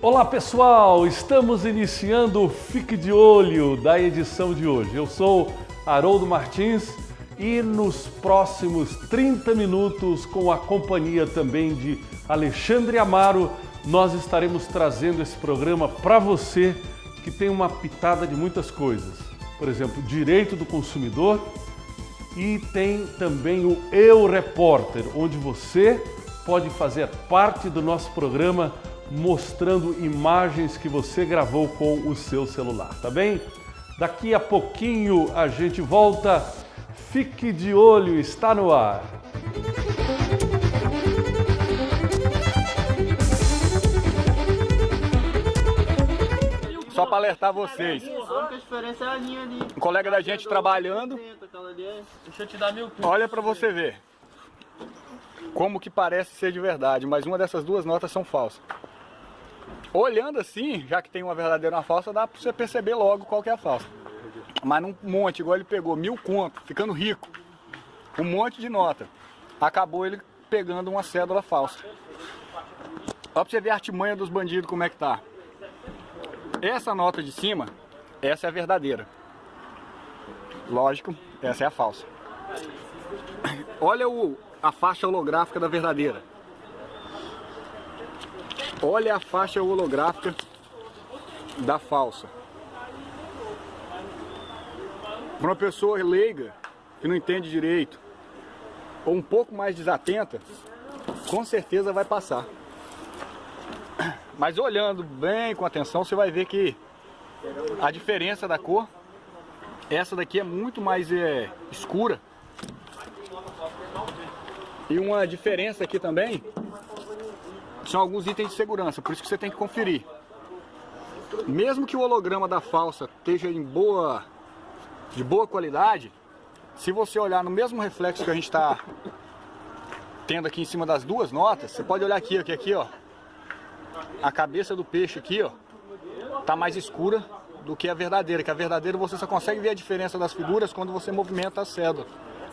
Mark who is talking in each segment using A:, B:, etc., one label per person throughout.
A: Olá pessoal, estamos iniciando o Fique de Olho da edição de hoje. Eu sou Haroldo Martins e nos próximos 30 minutos, com a companhia também de Alexandre Amaro, nós estaremos trazendo esse programa para você que tem uma pitada de muitas coisas. Por exemplo, direito do consumidor, e tem também o Eu Repórter, onde você pode fazer parte do nosso programa mostrando imagens que você gravou com o seu celular, tá bem? Daqui a pouquinho a gente volta. Fique de olho, está no ar.
B: Só para alertar vocês, um colega da gente trabalhando,
C: Deixa eu te dar meu cu.
B: olha para você ver como que parece ser de verdade, mas uma dessas duas notas são falsas. Olhando assim, já que tem uma verdadeira e uma falsa, dá para você perceber logo qual que é a falsa. Mas num monte, igual ele pegou 1000 conto, ficando rico, um monte de nota, acabou ele pegando uma cédula falsa. Olha para você ver a artimanha dos bandidos como é que tá. Essa nota de cima, essa é a verdadeira. Lógico, essa é a falsa. Olha a faixa holográfica da verdadeira. Olha a faixa holográfica da falsa. Para uma pessoa leiga, que não entende direito, ou um pouco mais desatenta, com certeza vai passar. Mas olhando bem com atenção, você vai ver que a diferença da cor, essa daqui é muito mais escura. E uma diferença aqui também são alguns itens de segurança, por isso que você tem que conferir. Mesmo que o holograma da falsa esteja de boa qualidade, se você olhar no mesmo reflexo que a gente está tendo aqui em cima das duas notas, você pode olhar aqui, ó, a cabeça do peixe aqui, ó, tá mais escura do que a verdadeira, que a verdadeira você só consegue ver a diferença das figuras quando você movimenta a cédula.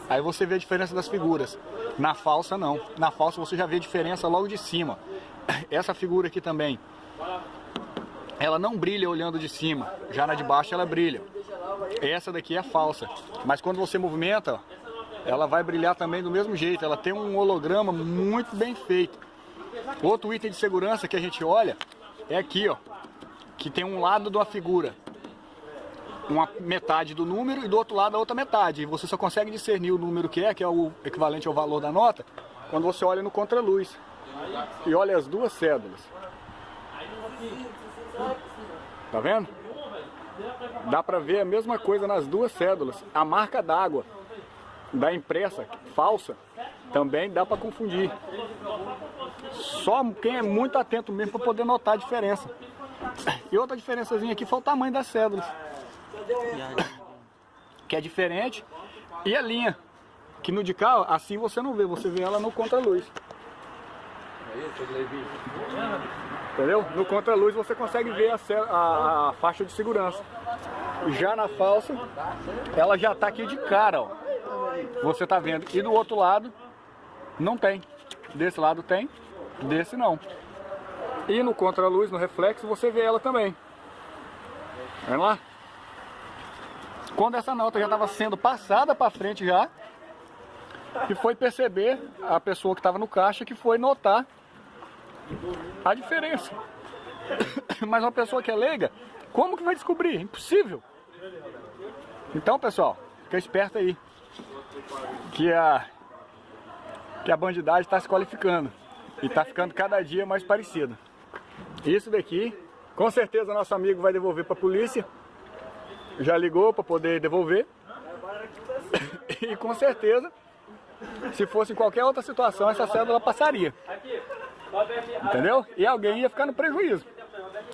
B: Aí você vê a diferença das figuras. Na falsa não. Na falsa você já vê a diferença logo de cima. Essa figura aqui também, ela não brilha olhando de cima, já na de baixo ela brilha. Essa daqui é a falsa, mas quando você movimenta, ela vai brilhar também do mesmo jeito. Ela tem um holograma muito bem feito. Outro item de segurança que a gente olha é aqui, ó, que tem um lado de uma figura, uma metade do número, e do outro lado a outra metade. E você só consegue discernir o número que é o equivalente ao valor da nota, quando você olha no contraluz e olha as duas cédulas. Tá vendo? Dá pra ver a mesma coisa nas duas cédulas. A marca d'água da impressa falsa também dá pra confundir. Só quem é muito atento mesmo para poder notar a diferença. E outra diferençazinha aqui foi o tamanho das cédulas, que é diferente. E a linha, que no de cá, assim você não vê, você vê ela no contraluz. Entendeu? No contraluz você consegue ver a faixa de segurança. Já na falsa, ela já tá aqui de cara, ó. Você tá vendo. E do outro lado, não tem. Desse lado tem, desse não. E no contraluz, no reflexo, você vê ela também. Vamos lá? Quando essa nota já estava sendo passada para frente já, e foi perceber a pessoa que estava no caixa, que foi notar a diferença. Mas uma pessoa que é leiga, como que vai descobrir? Impossível. Então, pessoal, fica esperto aí, que a bandidagem está se qualificando e está ficando cada dia mais parecida. Isso daqui, com certeza nosso amigo vai devolver para a polícia. Já ligou para poder devolver. E com certeza, se fosse em qualquer outra situação, essa cédula passaria. Entendeu? E alguém ia ficar no prejuízo.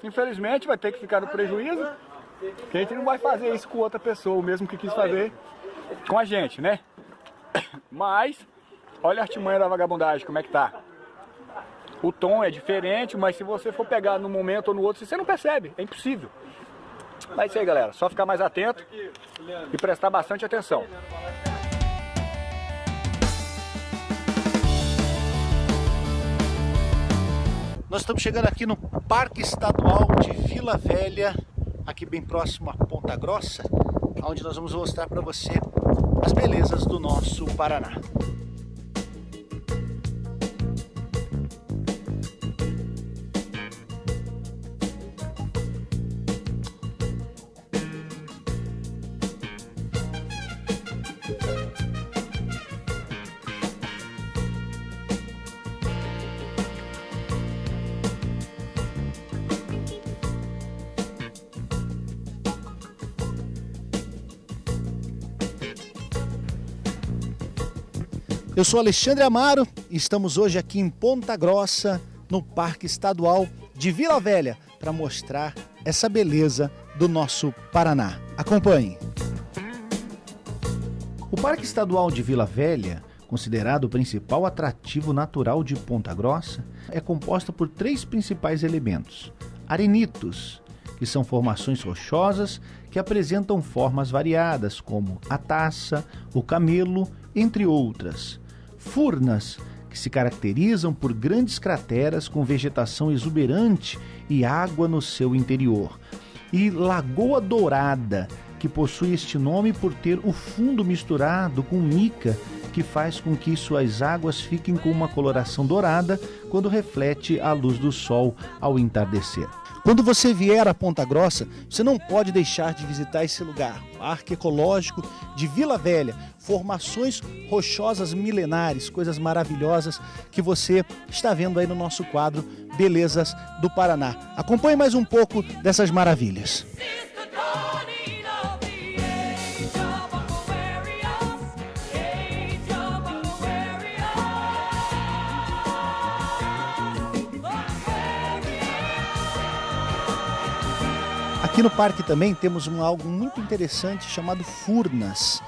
B: Infelizmente vai ter que ficar no prejuízo, que a gente não vai fazer isso com outra pessoa, o mesmo que quis fazer com a gente, né? Mas, olha a artimanha da vagabundagem, como é que tá. O tom é diferente, mas se você for pegar num momento ou no outro, você não percebe, é impossível. Mas é isso aí, galera, só ficar mais atento e prestar bastante atenção.
D: Nós estamos chegando aqui no Parque Estadual de Vila Velha, aqui bem próximo a Ponta Grossa, onde nós vamos mostrar para você as belezas do nosso Paraná. Eu sou Alexandre Amaro e estamos hoje aqui em Ponta Grossa, no Parque Estadual de Vila Velha, para mostrar essa beleza do nosso Paraná. Acompanhe! O Parque Estadual de Vila Velha, considerado o principal atrativo natural de Ponta Grossa, é composta por 3 principais elementos: arenitos, que são formações rochosas que apresentam formas variadas, como a taça, o camelo, entre outras; furnas, que se caracterizam por grandes crateras com vegetação exuberante e água no seu interior; e Lagoa Dourada, que possui este nome por ter o fundo misturado com mica, que faz com que suas águas fiquem com uma coloração dourada quando reflete a luz do sol ao entardecer. Quando você vier a Ponta Grossa, você não pode deixar de visitar esse lugar, Parque Ecológico de Vila Velha, formações rochosas milenares, coisas maravilhosas que você está vendo aí no nosso quadro Belezas do Paraná. Acompanhe mais um pouco dessas maravilhas. Aqui no parque também temos algo muito interessante chamado furnas.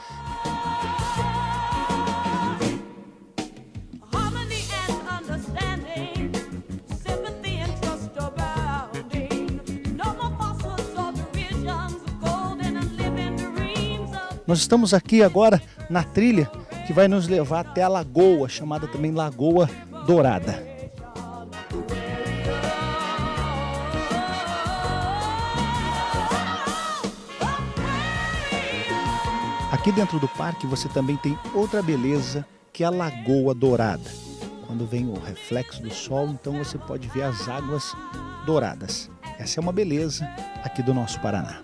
D: Nós estamos aqui agora na trilha que vai nos levar até a lagoa, chamada também Lagoa Dourada. Aqui dentro do parque você também tem outra beleza, que é a Lagoa Dourada. Quando vem o reflexo do sol, então você pode ver as águas douradas. Essa é uma beleza aqui do nosso Paraná.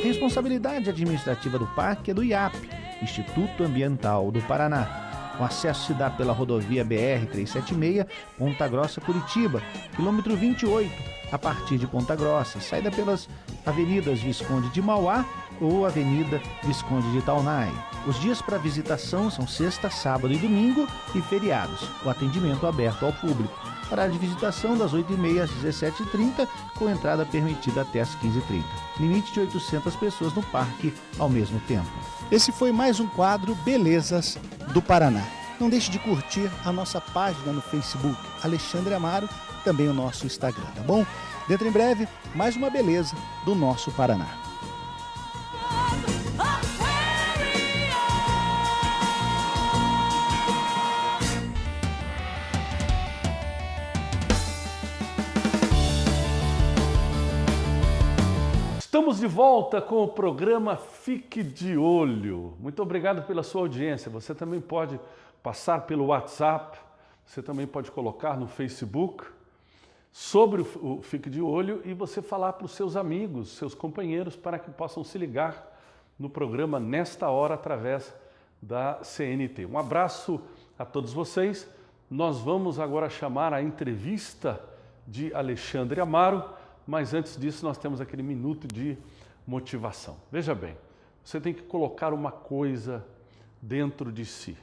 D: A responsabilidade administrativa do parque é do IAP, Instituto Ambiental do Paraná. O acesso se dá pela rodovia BR-376, Ponta Grossa-Curitiba, quilômetro 28, a partir de Ponta Grossa, saída pelas avenidas Visconde de Mauá ou Avenida Visconde de Taunay. Os dias para visitação são sexta, sábado e domingo e feriados. O atendimento é aberto ao público. Horário de visitação das 8h30 às 17h30, com entrada permitida até às 15h30. Limite de 800 pessoas no parque ao mesmo tempo. Esse foi mais um quadro Belezas do Paraná. Não deixe de curtir a nossa página no Facebook, Alexandre Amaro, também o nosso Instagram, tá bom? Dentro em breve, mais uma beleza do nosso Paraná.
A: Estamos de volta com o programa Fique de Olho. Muito obrigado pela sua audiência. Você também pode passar pelo WhatsApp, você também pode colocar no Facebook sobre o Fique de Olho e você falar para os seus amigos, seus companheiros, para que possam se ligar no programa nesta hora através da CNT. Um abraço a todos vocês. Nós vamos agora chamar a entrevista de Alexandre Amaro, mas antes disso nós temos aquele minuto de motivação. Veja bem, você tem que colocar uma coisa dentro de si.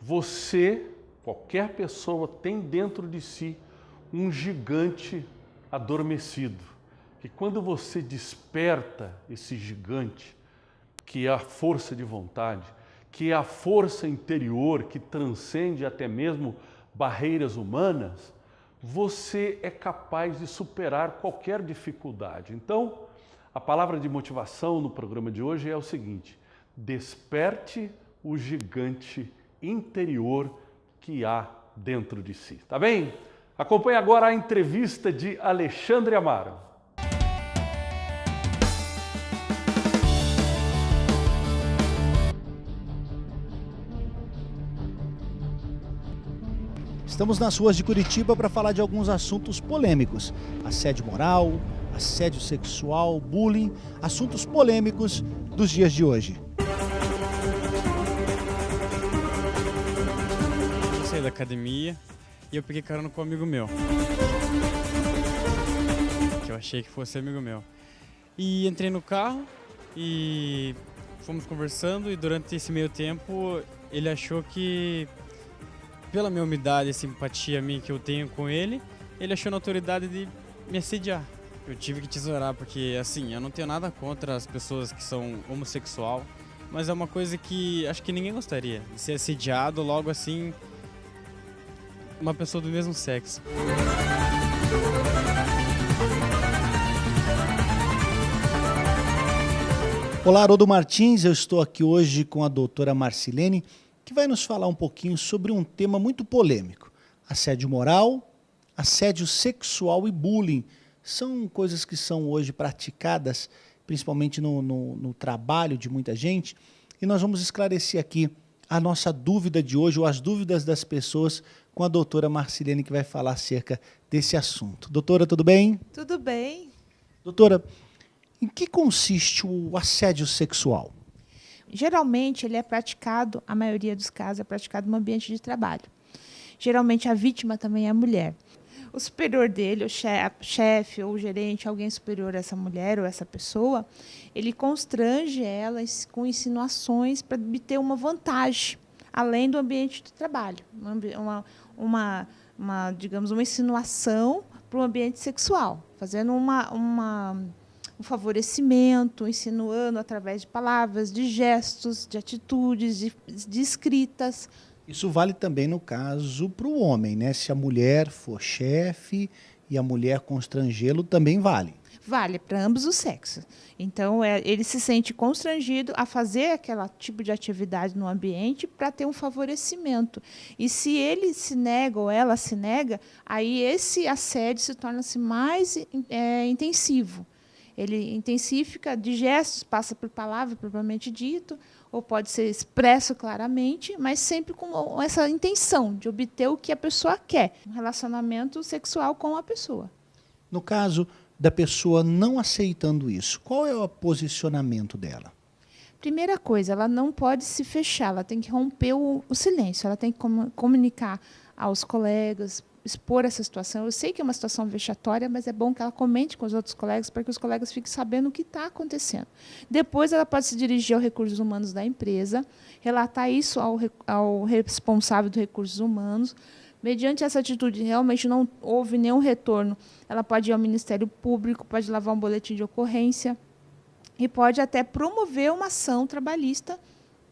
A: Você, qualquer pessoa, tem dentro de si um gigante adormecido. E quando você desperta esse gigante, que é a força de vontade, que é a força interior que transcende até mesmo barreiras humanas, você é capaz de superar qualquer dificuldade. Então, a palavra de motivação no programa de hoje é o seguinte: desperte o gigante interior que há dentro de si. Tá bem? Acompanhe agora a entrevista de Alexandre Amaro.
D: Estamos nas ruas de Curitiba para falar de alguns assuntos polêmicos. Assédio moral, assédio sexual, bullying, assuntos polêmicos dos dias de hoje.
E: Eu saí da academia e eu peguei carona com um amigo meu. Que eu achei que fosse amigo meu. E entrei no carro e fomos conversando e durante esse meio tempo ele achou que, pela minha humildade e simpatia minha que eu tenho com ele, ele achou na autoridade de me assediar. Eu tive que tesourar, porque assim, eu não tenho nada contra as pessoas que são homossexual, mas é uma coisa que acho que ninguém gostaria, de ser assediado logo assim, uma pessoa do mesmo sexo.
D: Olá, Haroldo Martins, eu estou aqui hoje com a doutora Marcilene, que vai nos falar um pouquinho sobre um tema muito polêmico. Assédio moral, assédio sexual e bullying. São coisas que são hoje praticadas, principalmente no trabalho de muita gente. E nós vamos esclarecer aqui a nossa dúvida de hoje, ou as dúvidas das pessoas, com a doutora Marcilene, que vai falar acerca desse assunto. Doutora, tudo bem?
F: Tudo bem.
D: Doutora, em que consiste o assédio sexual?
F: Geralmente, ele é praticado, a maioria dos casos, é praticado no ambiente de trabalho. Geralmente, a vítima também é a mulher. O superior dele, o chefe ou o gerente, alguém superior a essa mulher ou essa pessoa, ele constrange ela com insinuações para obter uma vantagem, além do ambiente de trabalho. Digamos, uma insinuação para o ambiente sexual, fazendo um favorecimento, insinuando através de palavras, de gestos, de atitudes, de escritas.
D: Isso vale também no caso para o homem, né? Se a mulher for chefe e a mulher constrangê-lo, também vale.
F: Vale para ambos os sexos. Então, ele se sente constrangido a fazer aquele tipo de atividade no ambiente para ter um favorecimento. E se ele se nega ou ela se nega, aí esse assédio se torna-se mais intensivo. Ele intensifica de gestos, passa por palavra propriamente dito, ou pode ser expresso claramente, mas sempre com essa intenção de obter o que a pessoa quer, um relacionamento sexual com a pessoa.
D: No caso da pessoa não aceitando isso, qual é o posicionamento dela?
F: Primeira coisa, ela não pode se fechar, ela tem que romper o silêncio, ela tem que comunicar aos colegas, expor essa situação. Eu sei que é uma situação vexatória, mas é bom que ela comente com os outros colegas para que os colegas fiquem sabendo o que está acontecendo. Depois, ela pode se dirigir aos recursos humanos da empresa, relatar isso ao responsável dos recursos humanos. Mediante essa atitude, realmente não houve nenhum retorno, ela pode ir ao Ministério Público, pode lavar um boletim de ocorrência e pode até promover uma ação trabalhista,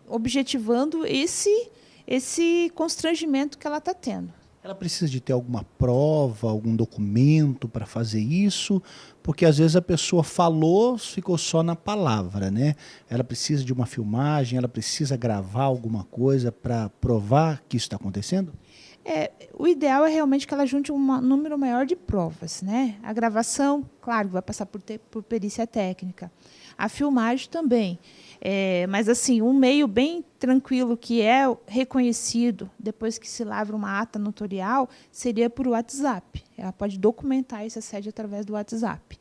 F: objetivando esse constrangimento que ela está tendo.
D: Ela precisa de ter alguma prova, algum documento para fazer isso? Porque às vezes a pessoa falou, ficou só na palavra, né? Ela precisa de uma filmagem, ela precisa gravar alguma coisa para provar que isso está acontecendo?
F: O ideal é realmente que ela junte um número maior de provas, né? A gravação, claro, vai passar por perícia técnica. A filmagem também. Mas, assim, um meio bem tranquilo que é reconhecido depois que se lavra uma ata notarial seria por WhatsApp. Ela pode documentar esse assédio através do WhatsApp.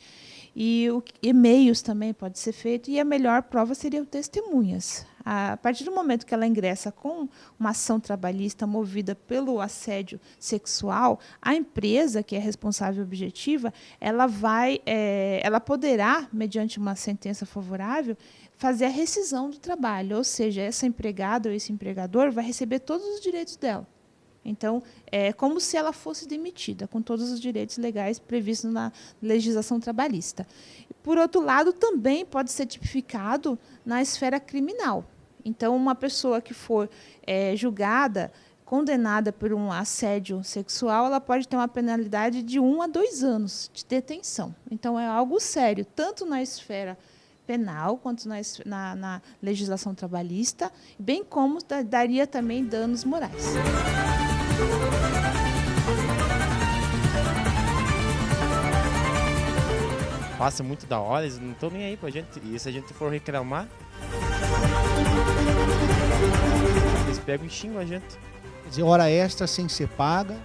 F: E e-mails também pode ser feito, e a melhor prova seria o testemunhas. A partir do momento que ela ingressa com uma ação trabalhista movida pelo assédio sexual, a empresa, que é responsável objetiva, ela poderá, mediante uma sentença favorável, fazer a rescisão do trabalho, ou seja, essa empregada ou esse empregador vai receber todos os direitos dela. Então, é como se ela fosse demitida, com todos os direitos legais previstos na legislação trabalhista. Por outro lado, também pode ser tipificado na esfera criminal. Então, uma pessoa que for julgada, condenada por um assédio sexual, ela pode ter uma penalidade de 1 a 2 anos de detenção. Então, é algo sério, tanto na esfera penal quanto na legislação trabalhista, bem como daria também danos morais.
G: Passa muito da hora, eles não estão nem aí pra gente. E se a gente for reclamar, eles pegam e xingam a gente.
D: Quer dizer, hora extra sem ser paga.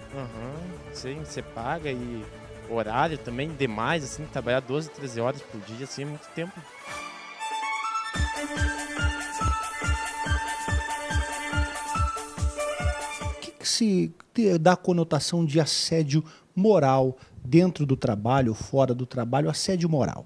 G: Sim, você paga e horário também demais, assim, trabalhar 12, 13 horas por dia, assim, é muito tempo.
D: O que se dá conotação de assédio moral dentro do trabalho, fora do trabalho, assédio moral?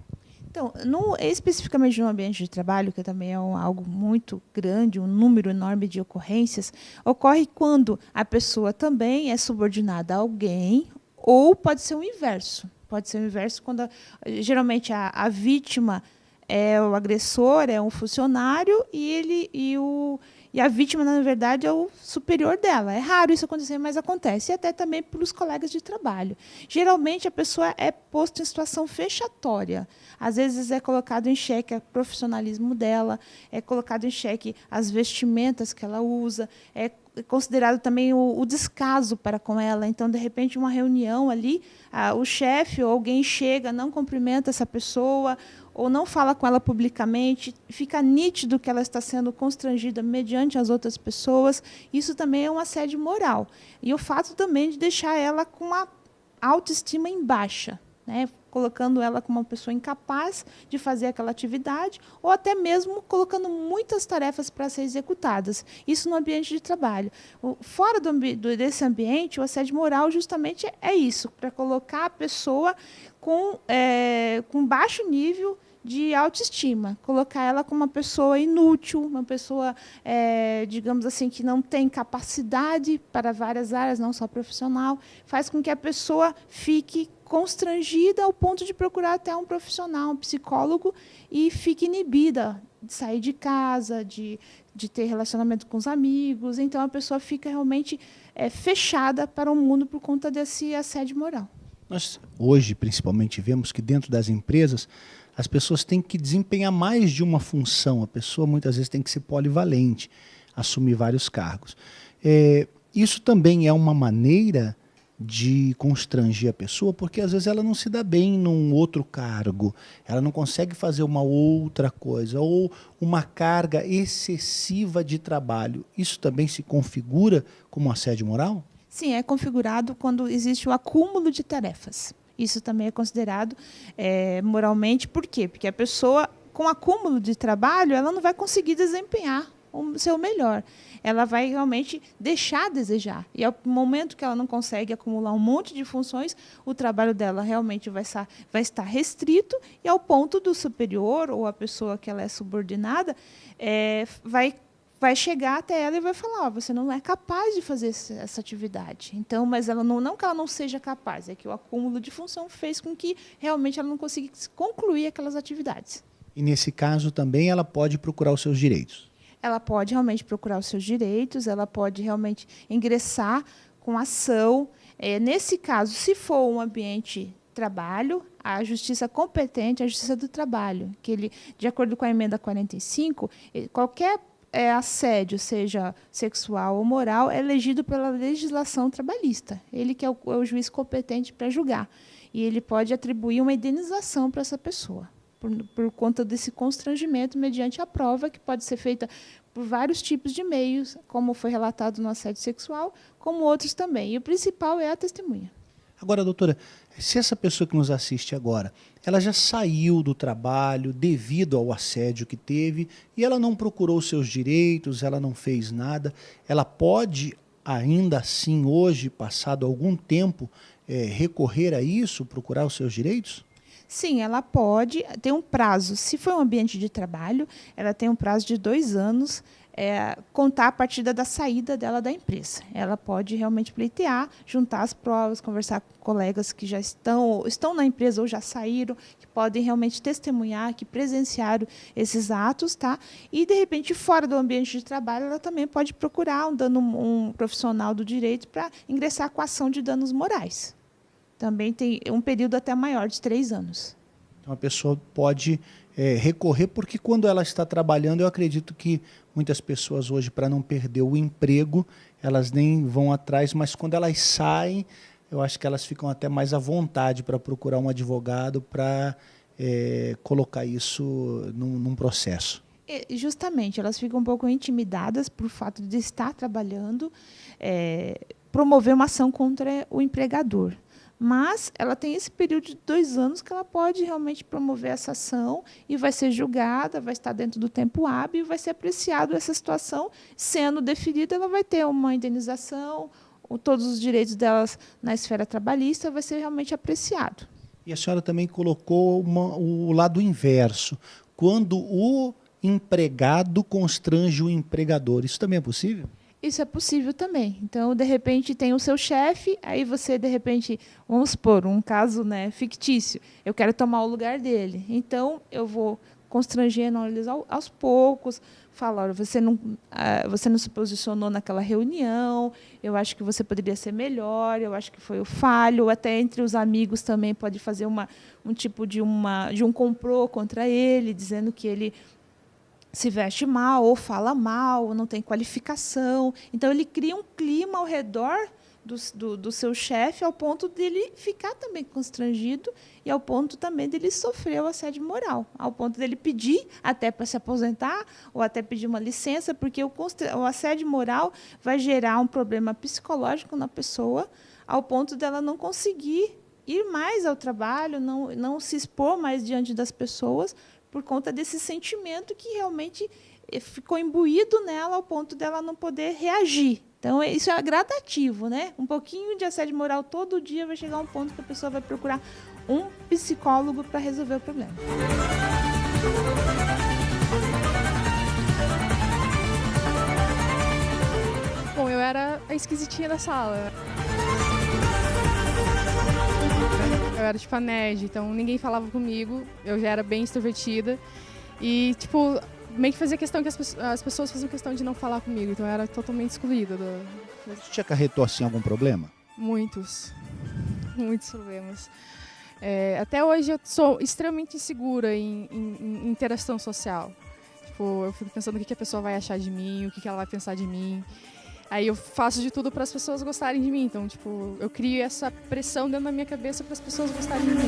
F: Então, especificamente no ambiente de trabalho, que também é algo muito grande, um número enorme de ocorrências, ocorre quando a pessoa também é subordinada a alguém, ou pode ser o inverso. Pode ser o inverso quando, geralmente, a vítima é o agressor, é um funcionário, e a vítima, na verdade, é o superior dela. É raro isso acontecer, mas acontece. E até também pelos colegas de trabalho. Geralmente, a pessoa é posta em situação vexatória. Às vezes, é colocado em xeque o profissionalismo dela, é colocado em xeque as vestimentas que ela usa, é considerado também o descaso para com ela. Então, de repente, uma reunião ali, o chefe ou alguém chega, não cumprimenta essa pessoa, ou não fala com ela publicamente, fica nítido que ela está sendo constrangida mediante as outras pessoas. Isso também é um assédio moral. E o fato também de deixar ela com uma autoestima em baixa, né? Colocando ela como uma pessoa incapaz de fazer aquela atividade, ou até mesmo colocando muitas tarefas para ser executadas. Isso no ambiente de trabalho. Fora desse ambiente, o assédio moral justamente é isso, para colocar a pessoa com baixo nível de autoestima, colocar ela como uma pessoa inútil, uma pessoa, digamos assim, que não tem capacidade para várias áreas, não só profissional, faz com que a pessoa fique constrangida ao ponto de procurar até um profissional, um psicólogo, e fique inibida de sair de casa, de ter relacionamento com os amigos. Então, a pessoa fica realmente fechada para o mundo por conta desse assédio moral.
D: Nós, hoje, principalmente, vemos que dentro das empresas, as pessoas têm que desempenhar mais de uma função. A pessoa, muitas vezes, tem que ser polivalente, assumir vários cargos. Isso também é uma maneira de constranger a pessoa, porque às vezes ela não se dá bem num outro cargo, ela não consegue fazer uma outra coisa, ou uma carga excessiva de trabalho. Isso também se configura como assédio moral?
F: Sim, é configurado quando existe o acúmulo de tarefas. Isso também é considerado moralmente. Por quê? Porque a pessoa, com acúmulo de trabalho, ela não vai conseguir desempenhar o seu melhor. Ela vai realmente deixar a desejar. E ao momento que ela não consegue acumular um monte de funções, o trabalho dela realmente vai estar restrito, e ao ponto do superior, ou a pessoa que ela é subordinada, vai chegar até ela e vai falar: você não é capaz de fazer essa atividade. Então, mas ela não que ela não seja capaz, é que o acúmulo de função fez com que realmente ela não conseguisse concluir aquelas atividades.
D: E nesse caso também ela pode procurar os seus direitos?
F: Ela pode realmente procurar os seus direitos, ela pode realmente ingressar com ação. Nesse caso, se for um ambiente trabalho, a justiça competente, a Justiça do Trabalho, que de acordo com a emenda 45, qualquer assédio, seja sexual ou moral, é regido pela legislação trabalhista. Ele que é o juiz competente para julgar. E ele pode atribuir uma indenização para essa pessoa, por conta desse constrangimento mediante a prova, que pode ser feita por vários tipos de meios, como foi relatado no assédio sexual, como outros também. E o principal é a testemunha.
D: Agora, doutora, se essa pessoa que nos assiste agora, ela já saiu do trabalho devido ao assédio que teve e ela não procurou seus direitos, ela não fez nada, ela pode ainda assim, hoje, passado algum tempo, recorrer a isso, procurar os seus direitos?
F: Sim, ela pode, tem um prazo. Se for um ambiente de trabalho, ela tem um prazo de 2 anos, contar a partir da saída dela da empresa. Ela pode realmente pleitear, juntar as provas, conversar com colegas que já estão na empresa ou já saíram, que podem realmente testemunhar, que presenciaram esses atos, tá? E, de repente, fora do ambiente de trabalho, ela também pode procurar um profissional do direito para ingressar com a ação de danos morais. Também tem um período até maior, de 3 anos.
D: Então, a pessoa pode recorrer, porque quando ela está trabalhando, eu acredito que muitas pessoas hoje, para não perder o emprego, elas nem vão atrás, mas quando elas saem, eu acho que elas ficam até mais à vontade para procurar um advogado para colocar isso num processo.
F: Justamente, elas ficam um pouco intimidadas por fato de estar trabalhando, promover uma ação contra o empregador. Mas ela tem esse período de 2 anos que ela pode realmente promover essa ação e vai ser julgada, vai estar dentro do tempo hábil e vai ser apreciado essa situação. Sendo deferida, ela vai ter uma indenização, todos os direitos delas na esfera trabalhista vai ser realmente apreciado.
D: E a senhora também colocou o lado inverso, quando o empregado constrange o empregador. Isso também é possível?
F: Isso é possível também. Então, de repente, tem o seu chefe, aí você, de repente, vamos supor, um caso, né, fictício, eu quero tomar o lugar dele. Então, eu vou constrangendo eles aos poucos, falar, olha, você não se posicionou naquela reunião, eu acho que você poderia ser melhor, eu acho que foi o falho, ou até entre os amigos também pode fazer um tipo de um complô contra ele, dizendo que ele se veste mal, ou fala mal, ou não tem qualificação. Então, ele cria um clima ao redor do seu chefe, ao ponto dele ficar também constrangido e ao ponto também dele sofrer o assédio moral, ao ponto dele pedir até para se aposentar ou até pedir uma licença, porque o assédio moral vai gerar um problema psicológico na pessoa, ao ponto dela não conseguir ir mais ao trabalho, não se expor mais diante das pessoas, por conta desse sentimento que realmente ficou imbuído nela ao ponto dela não poder reagir. Então, isso é gradativo, né? Um pouquinho de assédio moral todo dia vai chegar a um ponto que a pessoa vai procurar um psicólogo para resolver o problema.
H: Bom, eu era a esquisitinha da sala. Eu era tipo a nerd, então ninguém falava comigo, eu já era bem extrovertida e, tipo, meio que fazia questão que as pessoas faziam questão de não falar comigo, então eu era totalmente excluída.
D: Isso te acarretou assim algum problema?
H: Muitos problemas. Até hoje eu sou extremamente insegura em interação social. Tipo, eu fico pensando o que a pessoa vai achar de mim, o que ela vai pensar de mim. Aí eu faço de tudo para as pessoas gostarem de mim. Então, tipo, eu crio essa pressão dentro da minha cabeça para as pessoas gostarem de mim.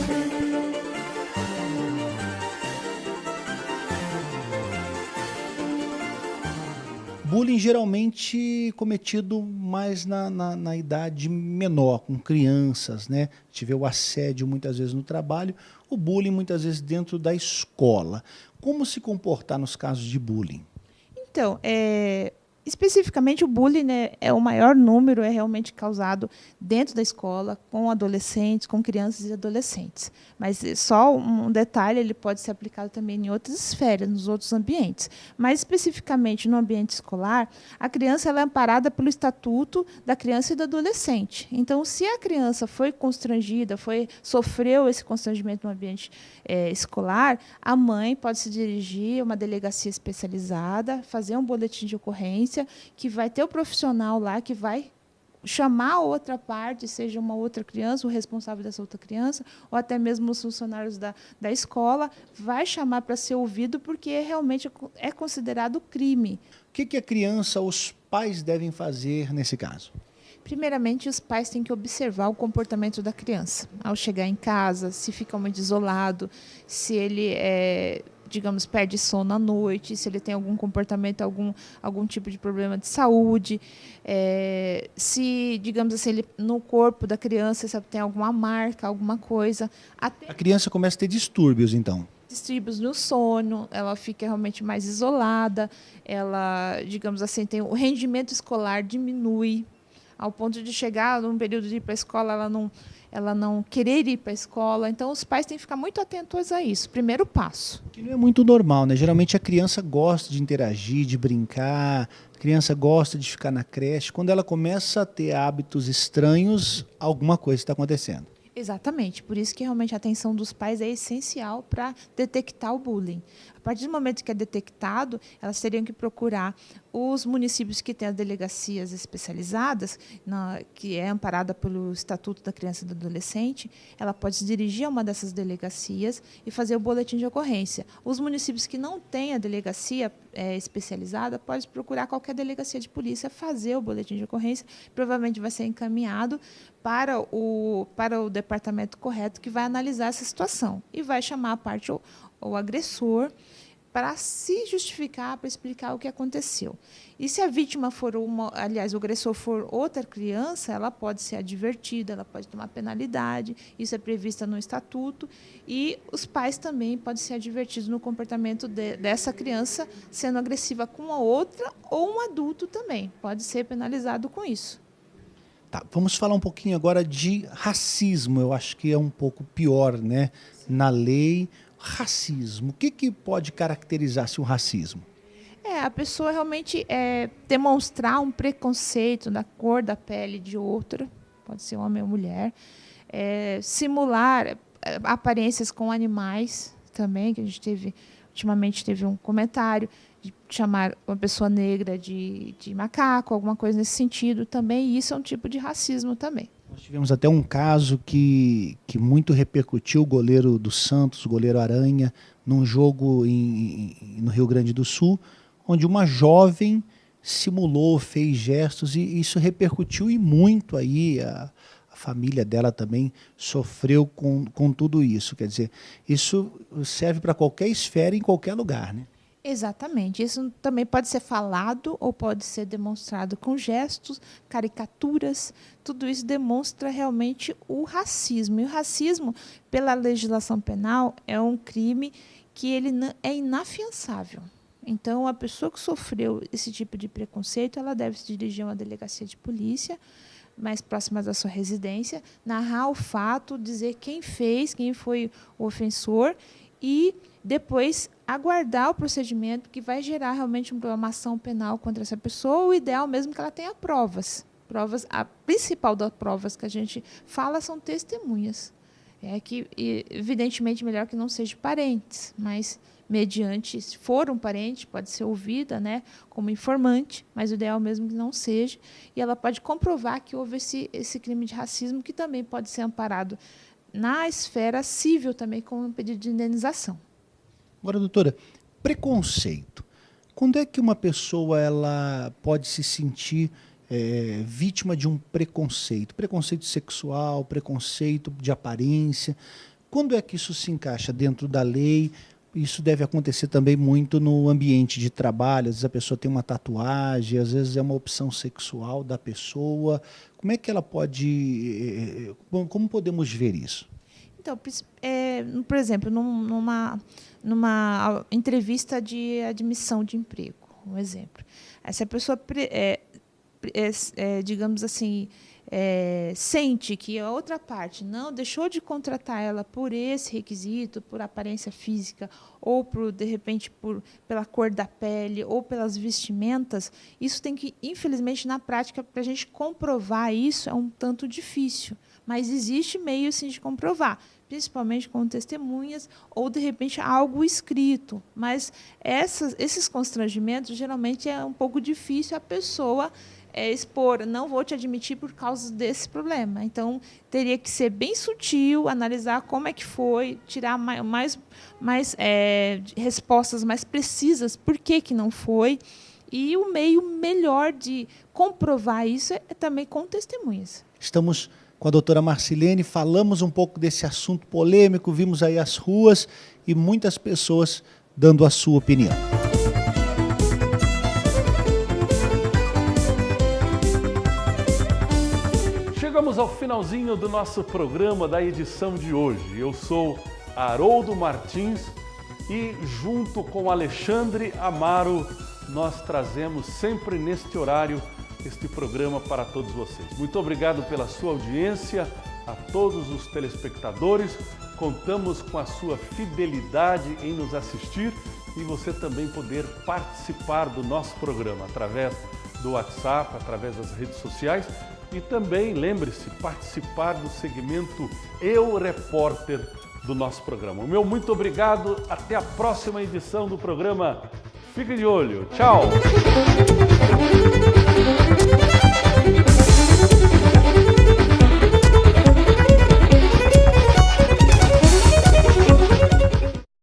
D: Bullying geralmente cometido mais na idade menor, com crianças, né? A gente vê o assédio muitas vezes no trabalho, o bullying muitas vezes dentro da escola. Como se comportar nos casos de bullying?
F: Então, especificamente o bullying, né, o maior número é realmente causado dentro da escola, com adolescentes, com crianças e adolescentes. Mas só um detalhe, ele pode ser aplicado também em outras esferas, nos outros ambientes. Mas especificamente no ambiente escolar, a criança ela é amparada pelo Estatuto da Criança e do Adolescente. Então, se a criança foi constrangida, sofreu esse constrangimento no ambiente escolar, a mãe pode se dirigir a uma delegacia especializada, fazer um boletim de ocorrência, que vai ter o profissional lá que vai chamar a outra parte, seja uma outra criança, o responsável dessa outra criança, ou até mesmo os funcionários da escola, vai chamar para ser ouvido, porque realmente é considerado crime.
D: O que a criança, os pais devem fazer nesse caso?
F: Primeiramente, os pais têm que observar o comportamento da criança. Ao chegar em casa, se fica muito isolado, se ele digamos, perde sono à noite, se ele tem algum comportamento, algum tipo de problema de saúde, se, digamos assim, no corpo da criança se tem alguma marca, alguma coisa. Até
D: a criança começa a ter distúrbios, então?
F: Distúrbios no sono, ela fica realmente mais isolada, ela, digamos assim, o rendimento escolar diminui, ao ponto de chegar num período de ir para a escola, ela não querer ir para a escola. Então, os pais têm que ficar muito atentos a isso. Primeiro passo.
D: Que não é muito normal, né? Geralmente a criança gosta de interagir, de brincar, a criança gosta de ficar na creche. Quando ela começa a ter hábitos estranhos, alguma coisa está acontecendo.
F: Exatamente, por isso que realmente a atenção dos pais é essencial para detectar o bullying. A partir do momento que é detectado, elas teriam que procurar os municípios que têm as delegacias especializadas, que é amparada pelo Estatuto da Criança e do Adolescente. Ela pode se dirigir a uma dessas delegacias e fazer o boletim de ocorrência. Os municípios que não têm a delegacia especializada, pode procurar qualquer delegacia de polícia, fazer o boletim de ocorrência, provavelmente vai ser encaminhado para o departamento correto, que vai analisar essa situação e vai chamar a parte o agressor para se justificar, para explicar o que aconteceu. E se a vítima for o agressor for outra criança, ela pode ser advertida, ela pode tomar penalidade, isso é previsto no estatuto, e os pais também podem ser advertidos no comportamento dessa criança sendo agressiva com a outra, ou um adulto também pode ser penalizado com isso.
D: Tá, vamos falar um pouquinho agora de racismo. Eu acho que é um pouco pior, né? Na lei, racismo. O que pode caracterizar-se um racismo?
F: A pessoa realmente demonstrar um preconceito da cor da pele de outra, pode ser homem ou mulher, simular aparências com animais também, que a gente ultimamente teve um comentário, de chamar uma pessoa negra de macaco, alguma coisa nesse sentido também, e isso é um tipo de racismo também.
D: Nós tivemos até um caso que muito repercutiu, o goleiro do Santos, o goleiro Aranha, num jogo no Rio Grande do Sul, onde uma jovem simulou, fez gestos, e isso repercutiu e muito aí, a família dela também sofreu com tudo isso. Quer dizer, isso serve para qualquer esfera, em qualquer lugar, né?
F: Exatamente. Isso também pode ser falado ou pode ser demonstrado com gestos, caricaturas. Tudo isso demonstra realmente o racismo. E o racismo, pela legislação penal, é um crime que ele é inafiançável. Então, a pessoa que sofreu esse tipo de preconceito, ela deve se dirigir a uma delegacia de polícia mais próxima da sua residência, narrar o fato, dizer quem fez, quem foi o ofensor e depois aguardar o procedimento que vai gerar realmente uma ação penal contra essa pessoa. O ideal mesmo que ela tenha provas. A principal das provas que a gente fala são testemunhas. Que, evidentemente, melhor que não sejam parentes, mas mediante, se for um parente, pode ser ouvida, né, como informante, mas o ideal mesmo que não seja. E ela pode comprovar que houve esse crime de racismo, que também pode ser amparado na esfera civil também com um pedido de indenização.
D: Agora, doutora, preconceito. Quando é que uma pessoa ela pode se sentir vítima de um preconceito? Preconceito sexual, preconceito de aparência. Quando é que isso se encaixa dentro da lei? Isso deve acontecer também muito no ambiente de trabalho. Às vezes a pessoa tem uma tatuagem, às vezes é uma opção sexual da pessoa. Como é que ela pode... Como podemos ver isso?
F: Então, por exemplo, numa entrevista de admissão de emprego, um exemplo. Se a pessoa, digamos assim, sente que a outra parte não deixou de contratar ela por esse requisito, por aparência física, ou de repente pela cor da pele, ou pelas vestimentas, isso tem que, infelizmente, na prática, para a gente comprovar isso é um tanto difícil. Mas existe meio sim de comprovar, principalmente com testemunhas ou, de repente, algo escrito. Mas esses constrangimentos, geralmente, é um pouco difícil a pessoa expor, não vou te admitir por causa desse problema. Então, teria que ser bem sutil, analisar como é que foi, tirar mais respostas mais precisas, por que não foi. E o meio melhor de comprovar isso é também com testemunhas.
D: Estamos com a doutora Marcilene, falamos um pouco desse assunto polêmico, vimos aí as ruas e muitas pessoas dando a sua opinião.
A: Chegamos ao finalzinho do nosso programa da edição de hoje. Eu sou Haroldo Martins e junto com Alexandre Amaro nós trazemos sempre neste horário este programa para todos vocês. Muito obrigado pela sua audiência, a todos os telespectadores. Contamos com a sua fidelidade em nos assistir e você também poder participar do nosso programa através do WhatsApp, através das redes sociais e também, lembre-se, participar do segmento Eu Repórter do nosso programa. O meu muito obrigado, até a próxima edição do programa. Fique de olho, tchau!